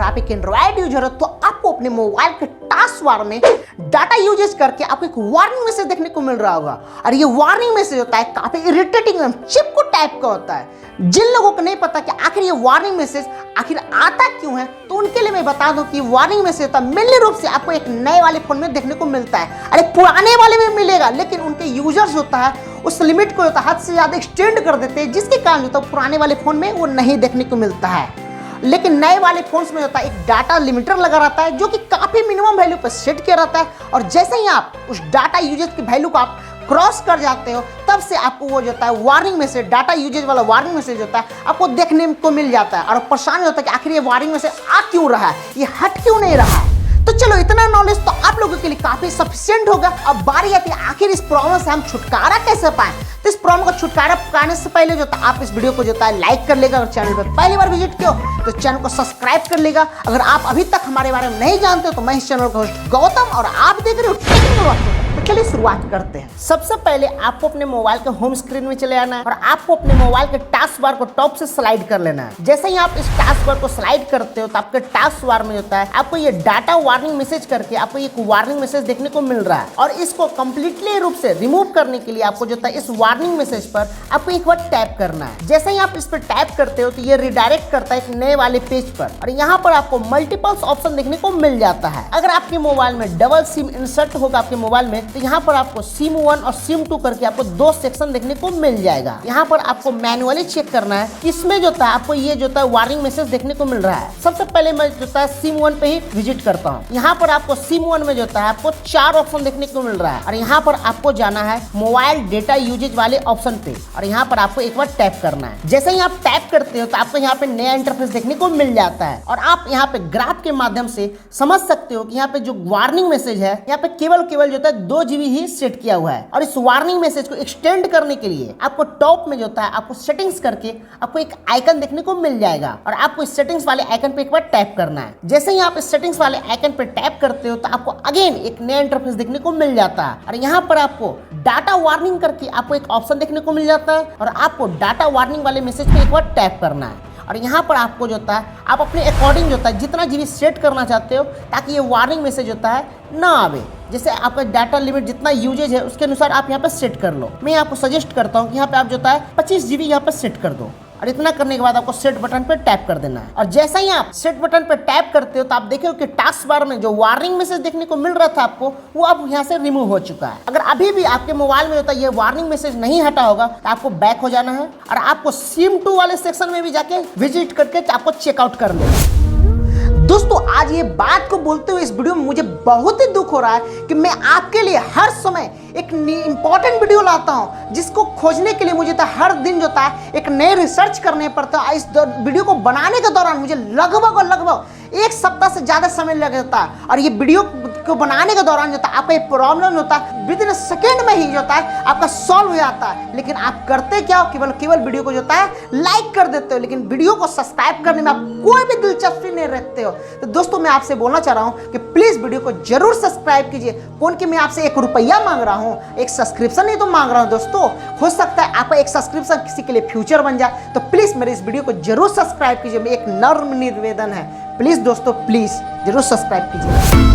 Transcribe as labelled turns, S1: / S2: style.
S1: आप एक Android user हो तो आपको अपने मोबाइल के टास्क बार में डाटा यूजेज करके आपको एक वार्निंग मैसेज देखने को मिल रहा होगा। और ये वार्निंग मैसेज होता है काफी इरिटेटिंग, चिपकू टाइप का होता है। जिन लोगों को नहीं पता कि आखिर ये वार्निंग मैसेज आखिर आता क्यों है, तो उनके लिए मैं बता दूं कि वार्निंग मैसेज होता है मेनली रूप से आपको एक नए वाले फोन में देखने को मिलता है। अरे पुराने वाले में मिलेगा, लेकिन उनके यूजर्स होता है उस लिमिट को होता है हद से ज्यादा एक्सटेंड कर देते हैं, जिसके कारण होता है पुराने वाले फोन में वो नहीं देखने को मिलता है। लेकिन नए वाले फोन्स में होता है एक डाटा लिमिटर लगा रहता है जो कि काफी मिनिमम वैल्यू पर सेट किया रहता है। और जैसे ही आप उस डाटा यूजेज की वैल्यू को आप क्रॉस कर जाते हो, तब से आपको वो जो होता है वार्निंग मैसेज, डाटा यूजेज वाला वार्निंग मैसेज होता है आपको देखने को मिल जाता है। और परेशान होता है कि आखिर ये वार्निंग मैसेज आ क्यों रहा है, ये हट क्यों नहीं रहा है। तो चलो, इतना नॉलेज तो आप लोगों के लिए काफी सफिशिएंट होगा। अब बारी आती है आखिर इस प्रॉब्लम से हम छुटकारा कैसे पाएं। तो इस प्रॉब्लम का छुटकारा पाने से पहले जो था आप इस वीडियो को जो है लाइक कर लेगा। अगर चैनल पर पहली बार विजिट किया तो चैनल को सब्सक्राइब कर लेगा। अगर आप अभी तक हमारे बारे में नहीं जानते तो मैं इस चैनल का होस्ट गौतम और आप देख रहे हो टेक्निकल वाक्य। तो चलिए शुरुआत करते हैं। सबसे पहले आपको अपने मोबाइल के होम स्क्रीन में चले आना है और आपको अपने मोबाइल के टास्क बार को टॉप से स्लाइड कर लेना है। जैसे ही आप इस टास्क बार को स्लाइड करते हो तो आपके टास्क बार में होता है आपको ये डाटा वार्निंग मैसेज करके आपको एक वार्निंग मैसेज देखने को मिल रहा है। और इसको कंप्लीटली रूप से रिमूव करने के लिए आपको जो है इस वार्निंग मैसेज पर आपको एक बार टैप करना है। जैसे ही आप इस पर टैप करते हो तो ये रिडायरेक्ट करता है एक नए वाले पेज पर और यहाँ पर आपको मल्टीपल्स ऑप्शन देखने को मिल जाता है। अगर आपके मोबाइल में डबल सिम इंसर्ट होगा आपके मोबाइल में तो यहाँ पर आपको सिम 1 और सिम 2 करके आपको 2 सेक्शन देखने को मिल जाएगा। यहाँ पर आपको मैनुअली चेक करना है किसमें जो था आपको ये जो था वार्निंग मैसेज देखने को मिल रहा है। सबसे पहले मैं जो था सिम 1 पे ही विजिट करता हूँ। यहाँ पर आपको सिम 1 में जो था आपको 4 ऑप्शन देखने को मिल रहा है और यहाँ पर आपको जाना है मोबाइल डेटा यूजेज वाले ऑप्शन पे और यहाँ पर आपको एक बार टैप करना है। जैसे ही आप टैप करते हो तो आपको यहाँ पे नया इंटरफेस देखने को मिल जाता है और आप यहाँ पे ग्राफ के माध्यम से समझ सकते हो कि यहाँ पे जो वार्निंग मैसेज है यहाँ पे केवल जो है 2 GB ही सेट किया हुआ है। और इस वार्निंग मैसेज को एक्सटेंड करने के लिए आपको टॉप में जो है आपको सेटिंग्स करके आपको एक आइकन देखने को मिल जाएगा और आपको इस सेटिंग्स वाले आइकन पे एक बार टैप करना है। जैसे ही आप इस सेटिंग्स वाले आइकन पे टैप करते हो तो आपको अगेन एक नया इंटरफेस देखने को मिल जाता है और यहाँ पर आपको डाटा वार्निंग करके आपको एक ऑप्शन देखने को मिल जाता है और आपको डाटा वार्निंग वाले मैसेज पे एक बार टैप करना है। और यहाँ पर आपको जो होता है आप अपने अकॉर्डिंग जो होता है जितना जीबी सेट करना चाहते हो ताकि ये वार्निंग मैसेज होता है ना आवे। जैसे आपका डाटा लिमिट जितना यूजेज है उसके अनुसार आप यहाँ पे सेट कर लो। मैं आपको सजेस्ट करता हूँ कि यहाँ पे आप जो होता है 25 GB यहाँ पे सेट कर दो और इतना करने के बाद आपको सेट बटन पे टैप कर देना है। और जैसा ही आप सेट बटन पे टैप करते हो तो आप देखो कि टास्क बार में जो वार्निंग मैसेज देखने को मिल रहा था आपको वो अब यहाँ से रिमूव हो चुका है। अगर अभी भी आपके मोबाइल में होता है ये वार्निंग मैसेज नहीं हटा होगा तो आपको बैक हो जाना है और आपको सिम 2 वाले सेक्शन में भी जाके विजिट करके आपको चेकआउट कर लेना। दोस्तों, आज ये बात को बोलते हुए इस वीडियो में मुझे बहुत ही दुख हो रहा है कि मैं आपके लिए हर समय एक इंपॉर्टेंट वीडियो लाता हूं जिसको खोजने के लिए मुझे तो हर दिन जो था एक नए रिसर्च करने पड़ता है। इस वीडियो को बनाने के दौरान मुझे लगभग 1 सप्ताह से ज्यादा समय लग जाता है और ये वीडियो को बनाने के दौरान जो था आपका ये प्रॉब्लम होता है विदिन सेकेंड में ही जो है आपका सॉल्व हो जाता है। लेकिन आप करते क्या हो, केवल वीडियो को जो है लाइक कर देते हो, लेकिन वीडियो को सब्सक्राइब करने में आप कोई भी दिलचस्पी नहीं रखते हो। तो दोस्तों, मैं आपसे बोलना चाह रहा हूं कि प्लीज वीडियो को जरूर सब्सक्राइब कीजिए। कौन कि मैं आपसे 1 रुपया मांग रहा हूं, एक सब्सक्रिप्शन नहीं तो मांग रहा हूं। दोस्तों, हो सकता है आपका एक सब्सक्रिप्शन किसी के लिए फ्यूचर बन जाए, तो प्लीज मेरे इस वीडियो को जरूर सब्सक्राइब कीजिए। एक नर्म निवेदन है, प्लीज दोस्तों, प्लीज जरूर सब्सक्राइब कीजिए।